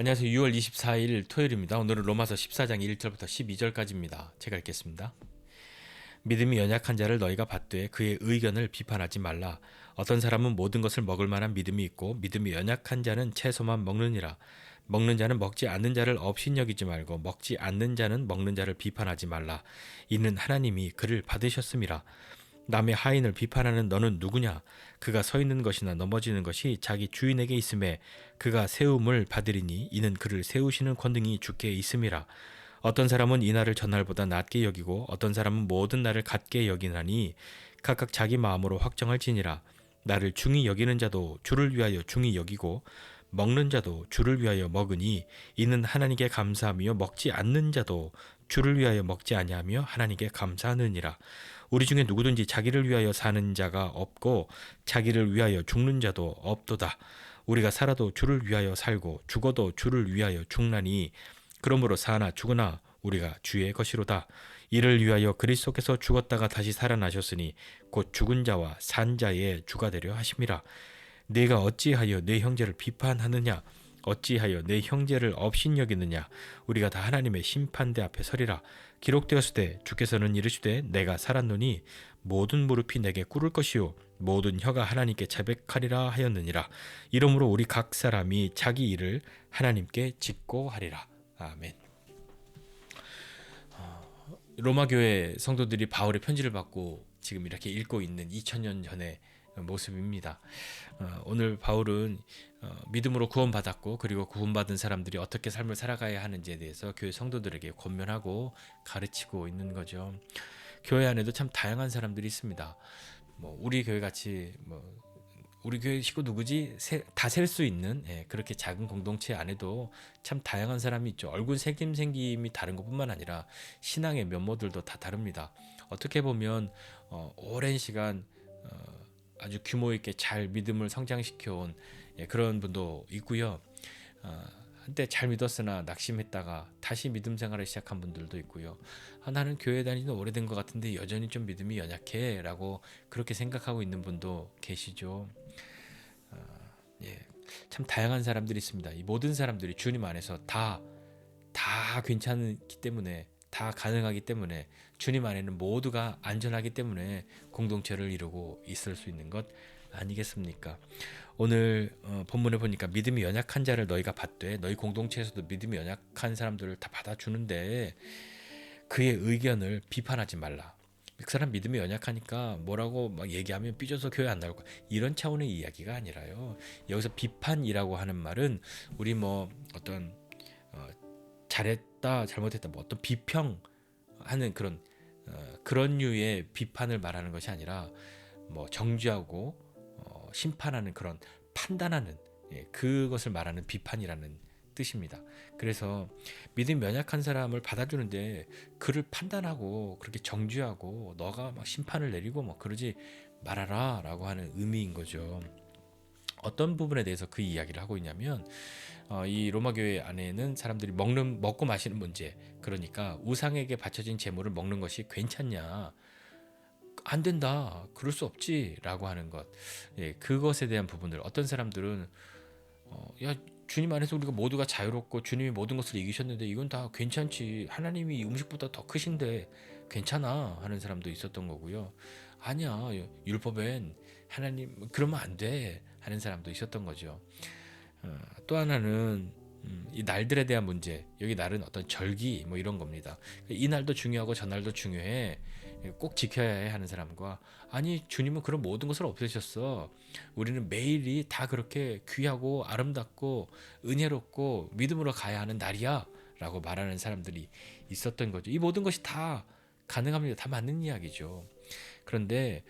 안녕하세요. 6월 24일 토요일입니다. 오늘은 로마서 14장 1절부터 12절까지입니다. 제가 읽겠습니다. 믿음이 연약한 자를 너희가 받되 그의 의견을 비판하지 말라. 어떤 사람은 모든 것을 먹을 만한 믿음이 있고 믿음이 연약한 자는 채소만 먹느니라. 먹는 자는 먹지 않는 자를 업신여기지 말고 먹지 않는 자는 먹는 자를 비판하지 말라. 이는 하나님이 그를 받으셨음이라. 남의 하인을 비판하는 너는 누구냐? 그가 서 있는 것이나 넘어지는 것이 자기 주인에게 있음에 그가 세움을 받으리니 이는 그를 세우시는 권능이 주께 있음이라. 어떤 사람은 이 날을 전날보다 낮게 여기고 어떤 사람은 모든 날을 같게 여기나니 각각 자기 마음으로 확정할지니라. 나를 중히 여기는 자도 주를 위하여 중히 여기고 먹는 자도 주를 위하여 먹으니 이는 하나님께 감사하며 먹지 않는 자도 주를 위하여 먹지 아니하며 하나님께 감사하느니라. 우리 중에 누구든지 자기를 위하여 사는 자가 없고 자기를 위하여 죽는 자도 없도다. 우리가 살아도 주를 위하여 살고 죽어도 주를 위하여 죽나니 그러므로 사나 죽으나 우리가 주의 것이로다. 이를 위하여 그리스도께서 죽었다가 다시 살아나셨으니 곧 죽은 자와 산 자의 주가 되려 하심이라. 네가 어찌하여 네 형제를 비판하느냐? 어찌하여 내 형제를 업신여기느냐? 우리가 다 하나님의 심판대 앞에 서리라. 기록되었으되 주께서는 이르시되 내가 살았노니 모든 무릎이 내게 꿇을 것이요 모든 혀가 하나님께 자백하리라 하였느니라. 이러므로 우리 각 사람이 자기 일을 하나님께 짓고 하리라. 아멘. 로마 교회 성도들이 바울의 편지를 받고 지금 이렇게 읽고 있는 2000년 전의 모습입니다. 오늘 바울은 믿음으로 구원받았고 그리고 구원받은 사람들이 어떻게 삶을 살아가야 하는지에 대해서 교회 성도들에게 권면하고 가르치고 있는 거죠. 교회 안에도 참 다양한 사람들이 있습니다. 우리 교회 같이 우리 교회 식구 누구지? 다 셀 수 있는 그렇게 작은 공동체 안에도 참 다양한 사람이 있죠. 얼굴 생김이 다른 것뿐만 아니라 신앙의 면모들도 다 다릅니다. 어떻게 보면 오랜 시간 아주 규모 있게 잘 믿음을 성장시켜온 그런 분도 있고요. 한때 잘 믿었으나 낙심했다가 다시 믿음 생활을 시작한 분들도 있고요. 나는 교회 다니는 오래된 것 같은데 여전히 좀 믿음이 연약해 라고 그렇게 생각하고 있는 분도 계시죠. 참 다양한 사람들이 있습니다. 이 모든 사람들이 주님 안에서 다 괜찮기 때문에 다 가능하기 때문에 주님 안에는 모두가 안전하기 때문에 공동체를 이루고 있을 수 있는 것 아니겠습니까? 오늘 본문에 보니까 믿음이 연약한 자를 너희가 받되 너희 공동체에서도 믿음이 연약한 사람들을 다 받아주는데 그의 의견을 비판하지 말라. 그 사람 믿음이 연약하니까 뭐라고 막 얘기하면 삐져서 교회 안 나올 거야. 이런 차원의 이야기가 아니라요. 여기서 비판이라고 하는 말은 우리 어떤 잘했다 잘못했다 어떤 비평하는 그런 류의 비판을 말하는 것이 아니라 정죄하고 심판하는 그런 판단하는 그것을 말하는 비판이라는 뜻입니다. 그래서 믿음이 연약한 사람을 받아주는데 그를 판단하고 그렇게 정죄하고 너가 막 심판을 내리고 그러지 말아라 라고 하는 의미인 거죠. 어떤 부분에 대해서 그 이야기를 하고 있냐면 이 로마 교회 안에는 사람들이 먹고 마시는 문제, 그러니까 우상에게 바쳐진 제물을 먹는 것이 괜찮냐, 안 된다, 그럴 수 없지 라고 하는 것, 그것에 대한 부분들, 어떤 사람들은 야 주님 안에서 우리가 모두가 자유롭고 주님이 모든 것을 이기셨는데 이건 다 괜찮지, 하나님이 음식보다 더 크신데 괜찮아 하는 사람도 있었던 거고요. 아니야, 율법엔 하나님 그러면 안 돼 하는 사람도 있었던 거죠. 또 하나는 이 날들에 대한 문제, 여기 날은 어떤 절기 이런 겁니다. 이 날도 중요하고 저 날도 중요해, 꼭 지켜야 해 하는 사람과, 아니 주님은 그런 모든 것을 없애셨어, 우리는 매일이 다 그렇게 귀하고 아름답고 은혜롭고 믿음으로 가야 하는 날이야 라고 말하는 사람들이 있었던 거죠. 이 모든 것이 다 가능합니다. 다 맞는 이야기죠. 그런데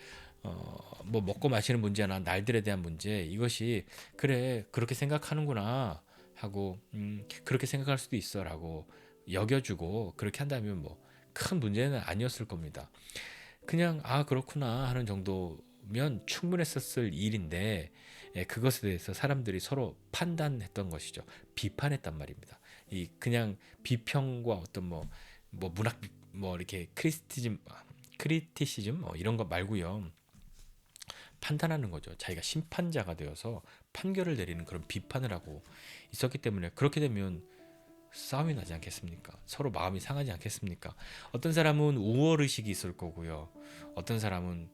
먹고 마시는 문제나 날들에 대한 문제, 이것이 그래 그렇게 생각하는구나 하고 그렇게 생각할 수도 있어 라고 여겨주고 그렇게 한다면 큰 문제는 아니었을 겁니다. 그냥 그렇구나 하는 정도면 충분했었을 일인데 그것에 대해서 사람들이 서로 판단했던 것이죠. 비판했단 말입니다. 이 그냥 비평과 어떤 문학 이렇게 크리티시즘 이런 거 말고요. 판단하는 거죠. 자기가 심판자가 되어서 판결을 내리는 그런 비판을 하고 있었기 때문에 그렇게 되면 싸움이 나지 않겠습니까? 서로 마음이 상하지 않겠습니까? 어떤 사람은 우월 의식이 있을 거고요. 어떤 사람은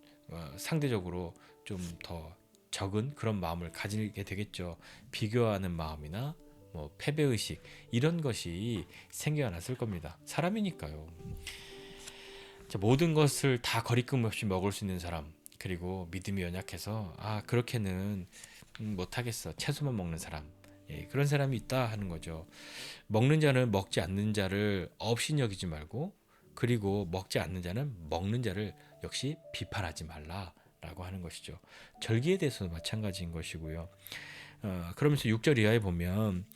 상대적으로 좀 더 적은 그런 마음을 가지게 되겠죠. 비교하는 마음이나 뭐 패배 의식 이런 것이 생겨났을 겁니다. 사람이니까요. 자, 모든 것을 다 거리낌 없이 먹을 수 있는 사람, 그리고 믿음이 연약해서 그렇게는 못하겠어, 채소만 먹는 사람, 예, 그런 사람이 있다 하는 거죠. 먹는 자는 먹지 않는 자를 없인 여기지 말고, 그리고 먹지 않는 자는 먹는 자를 역시 비판하지 말라라고 하는 것이죠. 절기에 대해서도 마찬가지인 것이고요. 그러면서 6절 이하에 보면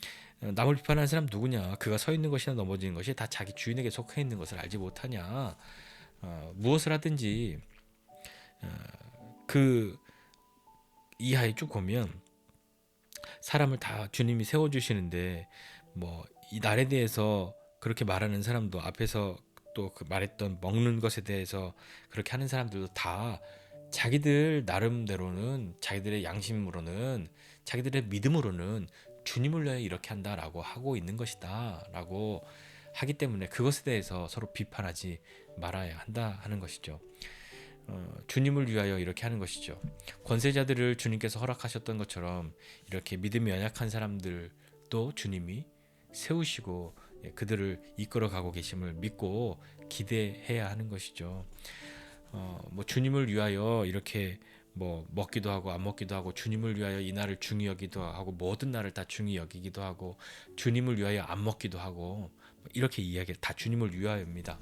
남을 비판하는 사람 누구냐? 그가 서 있는 것이나 넘어지는 것이 다 자기 주인에게 속해 있는 것을 알지 못하냐? 무엇을 하든지 그 이하에 쭉 보면 사람을 다 주님이 세워주시는데 뭐 이 날에 대해서 그렇게 말하는 사람도 앞에서 또 그 말했던 먹는 것에 대해서 그렇게 하는 사람들도 다 자기들 나름대로는 자기들의 양심으로는 자기들의 믿음으로는 주님을 위해 이렇게 한다라고 하고 있는 것이다 라고 하기 때문에 그것에 대해서 서로 비판하지 말아야 한다 하는 것이죠. 주님을 위하여 이렇게 하는 것이죠. 권세자들을 주님께서 허락하셨던 것처럼 이렇게 믿음이 연약한 사람들도 주님이 세우시고 그들을 이끌어가고 계심을 믿고 기대해야 하는 것이죠. 뭐 주님을 위하여 이렇게 뭐 먹기도 하고 안 먹기도 하고, 주님을 위하여 이 날을 중히 여기도 하고, 모든 날을 다 중히 여기기도 하고, 주님을 위하여 안 먹기도 하고, 이렇게 이야기를 다 주님을 위하여입니다.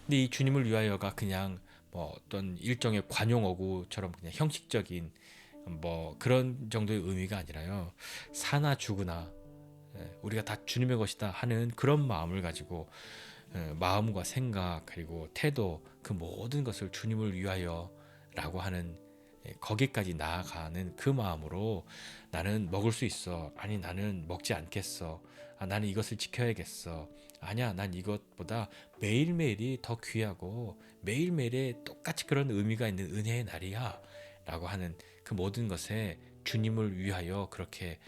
근데 이 주님을 위하여가 그냥 뭐 어떤 일종의 관용어구처럼 그냥 형식적인 뭐 그런 정도의 의미가 아니라요, 사나 죽으나 우리가 다 주님의 것이다 하는 그런 마음을 가지고 마음과 생각 그리고 태도 그 모든 것을 주님을 위하여 라고 하는, 거기까지 나아가는 그 마음으로 나는 먹을 수 있어, 아니 나는 먹지 않겠어, 나는 이것을 지켜야겠어, 아니야 난 이것보다 매일매일이 더 귀하고 매일매일에 똑같이 그런 의미가 있는 은혜의 날이야 라고 하는 그 모든 것에 주님을 위하여 그렇게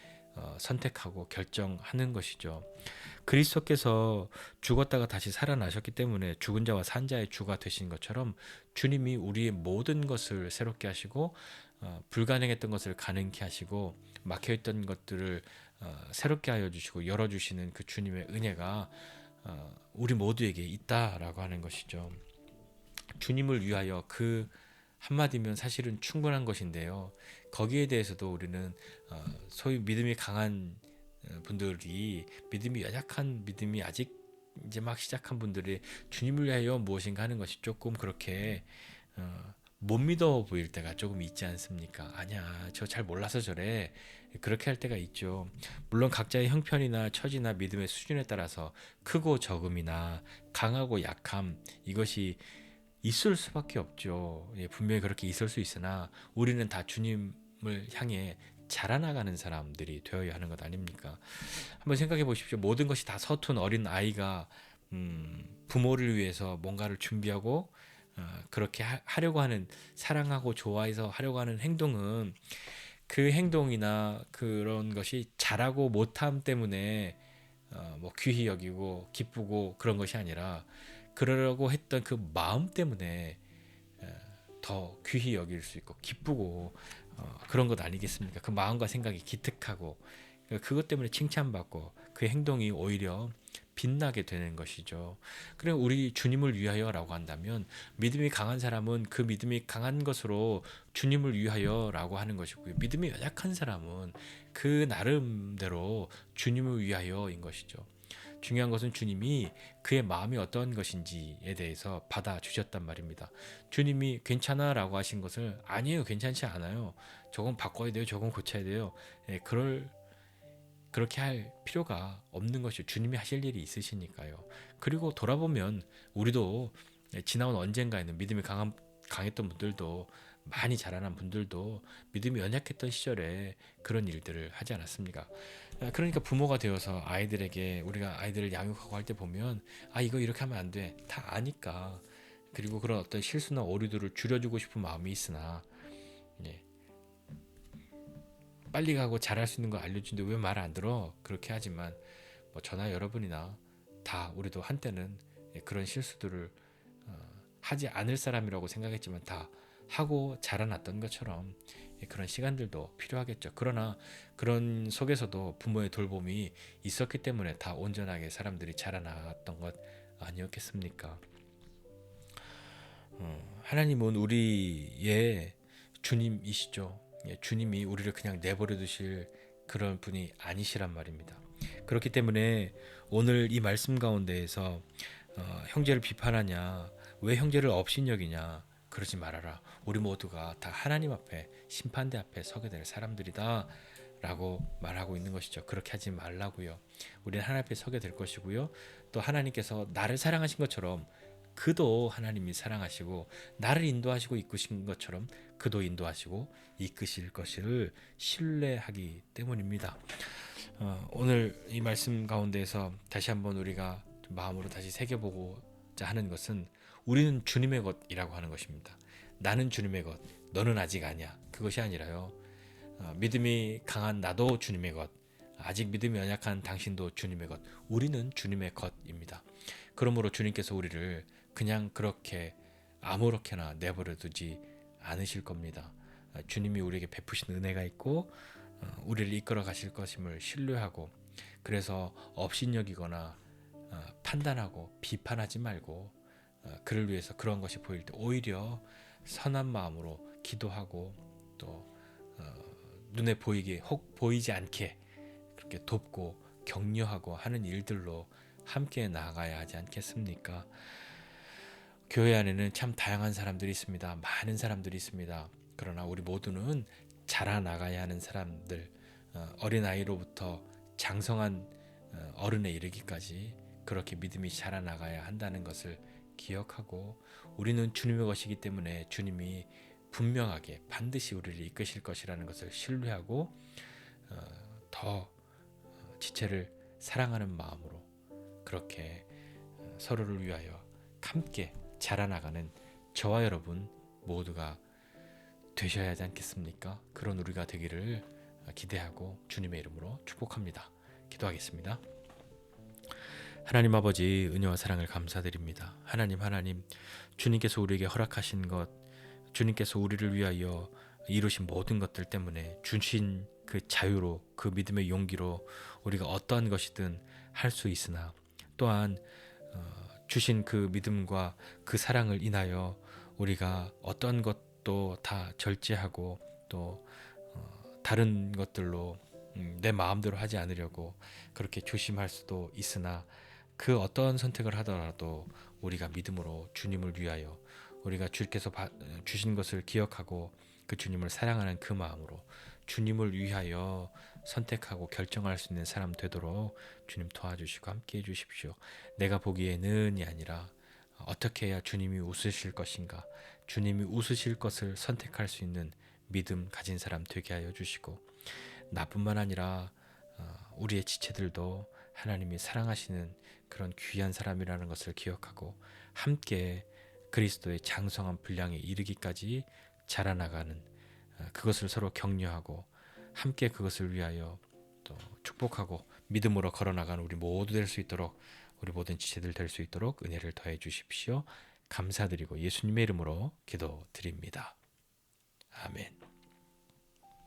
선택하고 결정하는 것이죠. 그리스도께서 죽었다가 다시 살아나셨기 때문에 죽은 자와 산 자의 주가 되신 것처럼 주님이 우리의 모든 것을 새롭게 하시고 불가능했던 것을 가능케 하시고 막혀있던 것들을 새롭게 하여 주시고 열어주시는 그 주님의 은혜가 우리 모두에게 있다라고 하는 것이죠. 주님을 위하여 그 한마디면 사실은 충분한 것인데요. 거기에 대해서도 우리는 소위 믿음이 강한 분들이 믿음이 연약한, 믿음이 아직 이제 막 시작한 분들이 주님을 위하여 무엇인가 하는 것이 조금 그렇게 못 믿어 보일 때가 조금 있지 않습니까? 아니야, 저 잘 몰라서 저래, 그렇게 할 때가 있죠. 물론 각자의 형편이나 처지나 믿음의 수준에 따라서 크고 적음이나 강하고 약함, 이것이 있을 수밖에 없죠. 예, 분명히 그렇게 있을 수 있으나 우리는 다 주님을 향해 자라나가는 사람들이 되어야 하는 것 아닙니까? 한번 생각해 보십시오. 모든 것이 다 서툰 어린 아이가 부모를 위해서 뭔가를 준비하고 그렇게 하려고 하는, 사랑하고 좋아해서 하려고 하는 행동은 그 행동이나 그런 것이 잘하고 못함 때문에 뭐 귀히 여기고 기쁘고 그런 것이 아니라 그러려고 했던 그 마음 때문에 더 귀히 여길 수 있고 기쁘고 그런 것 아니겠습니까? 그 마음과 생각이 기특하고 그것 때문에 칭찬받고 그 행동이 오히려 빛나게 되는 것이죠. 그래 우리 주님을 위하여라고 한다면 믿음이 강한 사람은 그 믿음이 강한 것으로 주님을 위하여라고 하는 것이고요. 믿음이 연약한 사람은 그 나름대로 주님을 위하여인 것이죠. 중요한 것은 주님이 그의 마음이 어떤 것인지에 대해서 받아주셨단 말입니다. 주님이 괜찮아 라고 하신 것을 아니에요, 괜찮지 않아요, 저건 바꿔야 돼요, 저건 고쳐야 돼요, 그렇게 할 필요가 없는 것이죠. 주님이 하실 일이 있으시니까요. 그리고 돌아보면 우리도 지나온 언젠가에는 믿음이 강했던 분들도, 많이 자라난 분들도 믿음이 연약했던 시절에 그런 일들을 하지 않았습니까? 그러니까 부모가 되어서 아이들에게, 우리가 아이들을 양육하고 할 때 보면 이거 이렇게 하면 안 돼, 다 아니까. 그리고 그런 어떤 실수나 오류들을 줄여주고 싶은 마음이 있으나 빨리 가고 잘할 수 있는 거 알려주는데 왜 말 안 들어? 그렇게 하지만 뭐 저나 여러분이나 다 우리도 한때는 그런 실수들을 하지 않을 사람이라고 생각했지만 다 하고 자라났던 것처럼 그런 시간들도 필요하겠죠. 그러나 그런 속에서도 부모의 돌봄이 있었기 때문에 다 온전하게 사람들이 자라나왔던 것 아니었겠습니까? 하나님은 우리의 주님이시죠. 주님이 우리를 그냥 내버려 두실 그런 분이 아니시란 말입니다. 그렇기 때문에 오늘 이 말씀 가운데에서 형제를 비판하냐, 왜 형제를 업신여기냐, 그러지 말아라. 우리 모두가 다 하나님 앞에 심판대 앞에 서게 될 사람들이다 라고 말하고 있는 것이죠. 그렇게 하지 말라고요. 우리는 하나님 앞에 서게 될 것이고요. 또 하나님께서 나를 사랑하신 것처럼 그도 하나님이 사랑하시고 나를 인도하시고 이끄신 것처럼 그도 인도하시고 이끄실 것을 신뢰하기 때문입니다. 오늘 이 말씀 가운데에서 다시 한번 우리가 마음으로 다시 새겨보고자 하는 것은 우리는 주님의 것이라고 하는 것입니다. 나는 주님의 것, 너는 아직 아니야. 그것이 아니라요. 믿음이 강한 나도 주님의 것, 아직 믿음이 연약한 당신도 주님의 것, 우리는 주님의 것입니다. 그러므로 주님께서 우리를 그냥 그렇게 아무렇게나 내버려 두지 않으실 겁니다. 주님이 우리에게 베푸신 은혜가 있고 우리를 이끌어 가실 것임을 신뢰하고, 그래서 업신여기거나 판단하고 비판하지 말고 그를 위해서 그런 것이 보일 때 오히려 선한 마음으로 기도하고 또 눈에 보이게 혹 보이지 않게 그렇게 돕고 격려하고 하는 일들로 함께 나아가야 하지 않겠습니까? 교회 안에는 참 다양한 사람들이 있습니다. 많은 사람들이 있습니다. 그러나 우리 모두는 자라나가야 하는 사람들, 어린아이로부터 장성한 어른에 이르기까지 그렇게 믿음이 자라나가야 한다는 것을 기억하고, 우리는 주님의 것이기 때문에 주님이 분명하게 반드시 우리를 이끄실 것이라는 것을 신뢰하고 더 지체를 사랑하는 마음으로 그렇게 서로를 위하여 함께 자라나가는 저와 여러분 모두가 되셔야 하지 않겠습니까? 그런 우리가 되기를 기대하고 주님의 이름으로 축복합니다. 기도하겠습니다. 하나님 아버지, 은혜와 사랑을 감사드립니다. 하나님, 주님께서 우리에게 허락하신 것, 주님께서 우리를 위하여 이루신 모든 것들 때문에 주신 그 자유로, 그 믿음의 용기로 우리가 어떠한 것이든 할 수 있으나, 또한 주신 그 믿음과 그 사랑을 인하여 우리가 어떠한 것도 다 절제하고 또 다른 것들로 내 마음대로 하지 않으려고 그렇게 조심할 수도 있으나, 그 어떤 선택을 하더라도 우리가 믿음으로 주님을 위하여 우리가 주께서 주신 것을 기억하고 그 주님을 사랑하는 그 마음으로 주님을 위하여 선택하고 결정할 수 있는 사람 되도록 주님 도와주시고 함께 해주십시오. 내가 보기에는이 아니라 어떻게 해야 주님이 웃으실 것인가, 주님이 웃으실 것을 선택할 수 있는 믿음 가진 사람 되게 하여 주시고, 나뿐만 아니라 우리의 지체들도 하나님이 사랑하시는 그런 귀한 사람이라는 것을 기억하고 함께 그리스도의 장성한 분량에 이르기까지 자라나가는, 그것을 서로 격려하고 함께 그것을 위하여 또 축복하고 믿음으로 걸어나가는 우리 모두 될 수 있도록, 우리 모든 지체들 될 수 있도록 은혜를 더해 주십시오. 감사드리고 예수님의 이름으로 기도드립니다. 아멘.